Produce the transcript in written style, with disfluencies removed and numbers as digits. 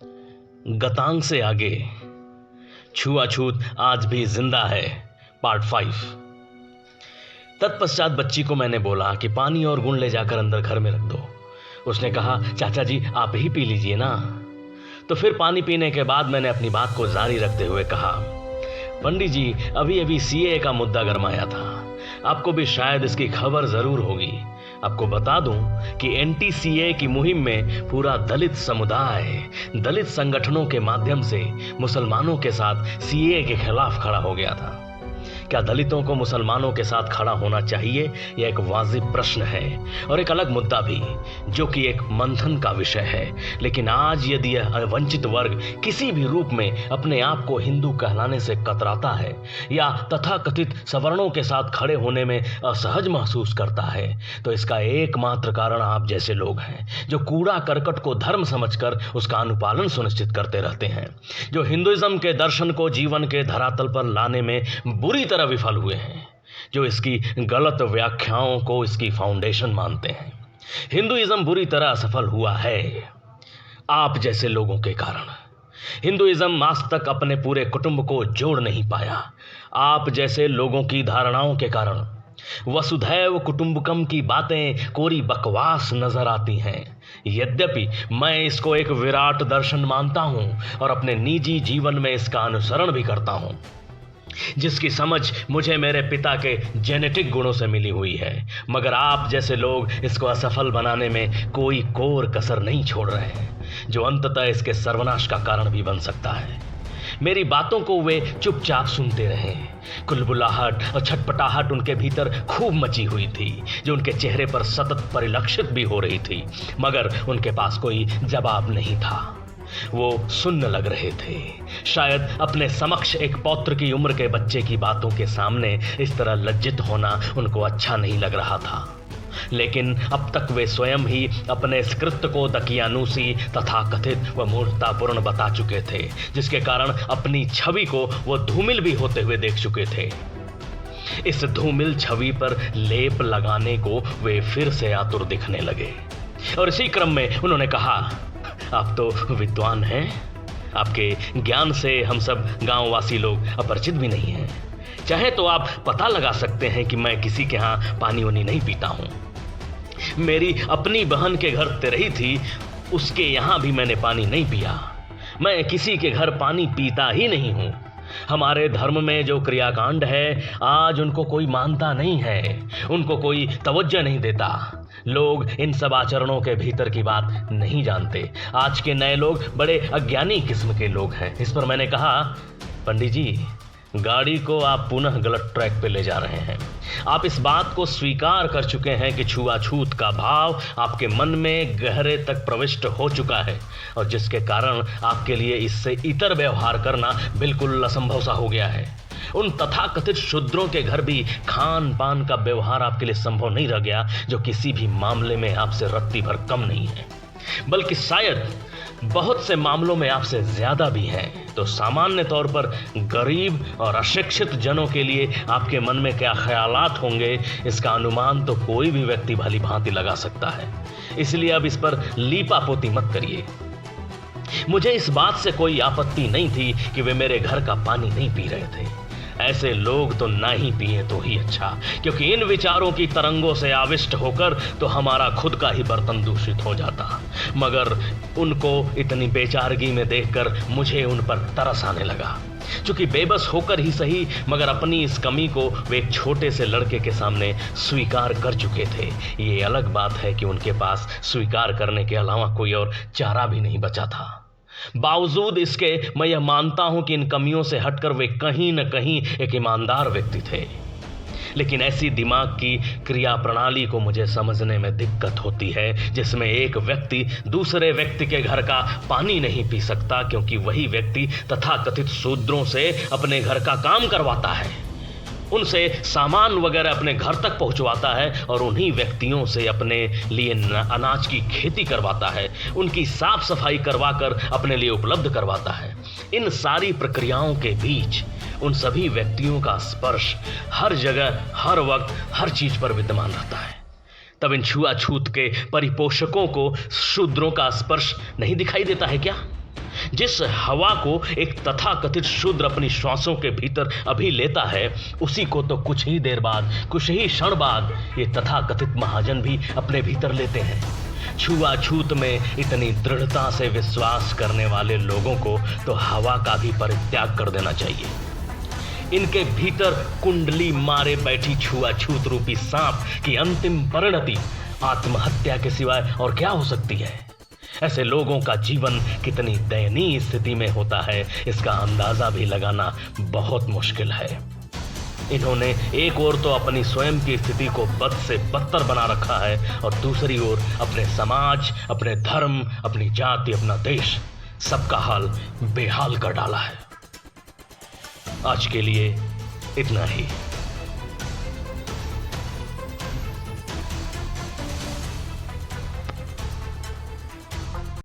गतांग से आगे, छुआछूत आज भी जिंदा है, पार्ट 5। तत्पश्चात बच्ची को मैंने बोला कि पानी और गुण ले जाकर अंदर घर में रख दो। उसने कहा, चाचा जी आप ही पी लीजिए ना। तो फिर पानी पीने के बाद मैंने अपनी बात को जारी रखते हुए कहा, पंडित जी अभी अभी सीए का मुद्दा गरमाया था, आपको भी शायद इसकी खबर जरूर होगी। आपको बता दूं कि एंटी सीए की मुहिम में पूरा दलित समुदाय दलित संगठनों के माध्यम से मुसलमानों के साथ सीए के खिलाफ खड़ा हो गया था। क्या दलितों को मुसलमानों के साथ खड़ा होना चाहिए? यह एक वाजिब प्रश्न है और एक अलग मुद्दा भी, जो कि एक मंथन का विषय है। लेकिन आज यदि यह वंचित वर्ग किसी भी रूप में अपने आप को हिंदू कहलाने से कतराता है या तथाकथित सवर्णों के साथ खड़े होने में असहज महसूस करता है, तो इसका एकमात्र कारण आप जैसे लोग हैं, जो कूड़ा करकट को धर्म समझकर उसका अनुपालन सुनिश्चित करते रहते हैं, जो हिंदुइज्म के दर्शन को जीवन के धरातल पर लाने में बुरी तरह विफल हुए हैं, जो इसकी गलत व्याख्याओं को इसकी फाउंडेशन मानते हैं। हिंदुइज्म बुरी तरह असफल हुआ है आप जैसे लोगों के कारण। हिंदुइज्म आज तक अपने पूरे कुटुंब को जोड़ नहीं पाया, आप जैसे लोगों की धारणाओं के कारण। वसुधैव कुटुंबकम की बातें कोरी बकवास नजर आती हैं। यद्यपि मैं इसको एक विराट दर्शन मानता हूं और अपने निजी जीवन में इसका अनुसरण भी करता हूं, जिसकी समझ मुझे मेरे पिता के जेनेटिक गुणों से मिली हुई है। मगर आप जैसे लोग इसको असफल बनाने में कोई कोर कसर नहीं छोड़ रहे हैं, जो अंततः इसके सर्वनाश का कारण भी बन सकता है। मेरी बातों को वे चुपचाप सुनते रहे। कुलबुलाहट और छटपटाहट उनके भीतर खूब मची हुई थी, जो उनके चेहरे पर सतत परिलक्षित भी हो रही थी, मगर उनके पास कोई जवाब नहीं था। वो सुन्न लग रहे थे। शायद अपने समक्ष एक पौत्र की उम्र के बच्चे की बातों के सामने इस तरह लज्जित होना उनको अच्छा नहीं लग रहा था। लेकिन अब तक वे स्वयं ही अपने इस कृत्य को दकियानूसी तथा कथित व मूर्खतापूर्ण बता चुके थे, जिसके कारण अपनी छवि को वो धूमिल भी होते हुए देख चुके थे। इस धूमिल छवि पर लेप लगाने को वे फिर से आतुर दिखने लगे और इसी क्रम में उन्होंने कहा, आप तो विद्वान हैं, आपके ज्ञान से हम सब गांववासी लोग अपरिचित भी नहीं हैं। चाहे तो आप पता लगा सकते हैं कि मैं किसी के यहाँ पानी वानी नहीं पीता हूँ। मेरी अपनी बहन के घर तिरही थी, उसके यहाँ भी मैंने पानी नहीं पिया। मैं किसी के घर पानी पीता ही नहीं हूँ। हमारे धर्म में जो क्रियाकांड है आज उनको कोई मानता नहीं है, उनको कोई तवज्जो नहीं देता। लोग इन सब आचरणों के भीतर की बात नहीं जानते। आज के नए लोग बड़े अज्ञानी किस्म के लोग हैं। इस पर मैंने कहा, पंडित जी गाड़ी को आप पुनः गलत ट्रैक पे ले जा रहे हैं। आप इस बात को स्वीकार कर चुके हैं कि छुआछूत का भाव आपके मन में गहरे तक प्रविष्ट हो चुका है और जिसके कारण आपके लिए इससे इतर व्यवहार करना बिल्कुल असंभव सा हो गया है। उन तथाकथित शूद्रों के घर भी खान पान का व्यवहार आपके लिए संभव नहीं रह गया, जो किसी भी मामले में आपसे रत्ती भर कम नहीं है, बल्कि शायद बहुत से मामलों में आपसे ज्यादा भी हैं। तो सामान्य तौर पर गरीब और अशिक्षित जनों के लिए आपके मन में क्या ख्यालात होंगे, इसका अनुमान तो कोई भी व्यक्ति भली भांति लगा सकता है। इसलिए अब इस पर लीपापोती मत करिए। मुझे इस बात से कोई आपत्ति नहीं थी कि वे मेरे घर का पानी नहीं पी रहे थे। ऐसे लोग तो ना ही पिए तो ही अच्छा, क्योंकि इन विचारों की तरंगों से आविष्ट होकर तो हमारा खुद का ही बर्तन दूषित हो जाता। मगर उनको इतनी बेचारगी में देखकर मुझे उन पर तरस आने लगा। चूंकि बेबस होकर ही सही, मगर अपनी इस कमी को वे एक छोटे से लड़के के सामने स्वीकार कर चुके थे। ये अलग बात है कि उनके पास स्वीकार करने के अलावा कोई और चारा भी नहीं बचा था। बावजूद इसके मैं यह मानता हूं कि इन कमियों से हटकर वे कहीं न कहीं एक ईमानदार व्यक्ति थे। लेकिन ऐसी दिमाग की क्रिया प्रणाली को मुझे समझने में दिक्कत होती है, जिसमें एक व्यक्ति दूसरे व्यक्ति के घर का पानी नहीं पी सकता, क्योंकि वही व्यक्ति तथाकथित शूद्रों से अपने घर का काम करवाता है, उनसे सामान वगैरह अपने घर तक पहुंचवाता है और उन्हीं व्यक्तियों से अपने लिए अनाज की खेती करवाता है, उनकी साफ सफाई करवाकर अपने लिए उपलब्ध करवाता है। इन सारी प्रक्रियाओं के बीच उन सभी व्यक्तियों का स्पर्श हर जगह, हर वक्त, हर चीज पर विद्यमान रहता है। तब इन छुआछूत के परिपोषकों को शूद्रों का स्पर्श नहीं दिखाई देता है क्या? जिस हवा को एक तथाकथित शूद्र अपनी श्वासों के भीतर अभी लेता है, उसी को तो कुछ ही देर बाद, कुछ ही क्षण बाद ये तथाकथित महाजन भी अपने भीतर लेते हैं। छुआछूत में इतनी दृढ़ता से विश्वास करने वाले लोगों को तो हवा का भी परित्याग कर देना चाहिए। इनके भीतर कुंडली मारे बैठी छुआछूत रूपी सांप की अंतिम परिणति आत्महत्या के सिवाय और क्या हो सकती है? ऐसे लोगों का जीवन कितनी दयनीय स्थिति में होता है, इसका अंदाजा भी लगाना बहुत मुश्किल है। इन्होंने एक ओर तो अपनी स्वयं की स्थिति को बद से बदतर बना रखा है और दूसरी ओर अपने समाज, अपने धर्म, अपनी जाति, अपना देश, सबका हाल बेहाल कर डाला है। आज के लिए इतना ही।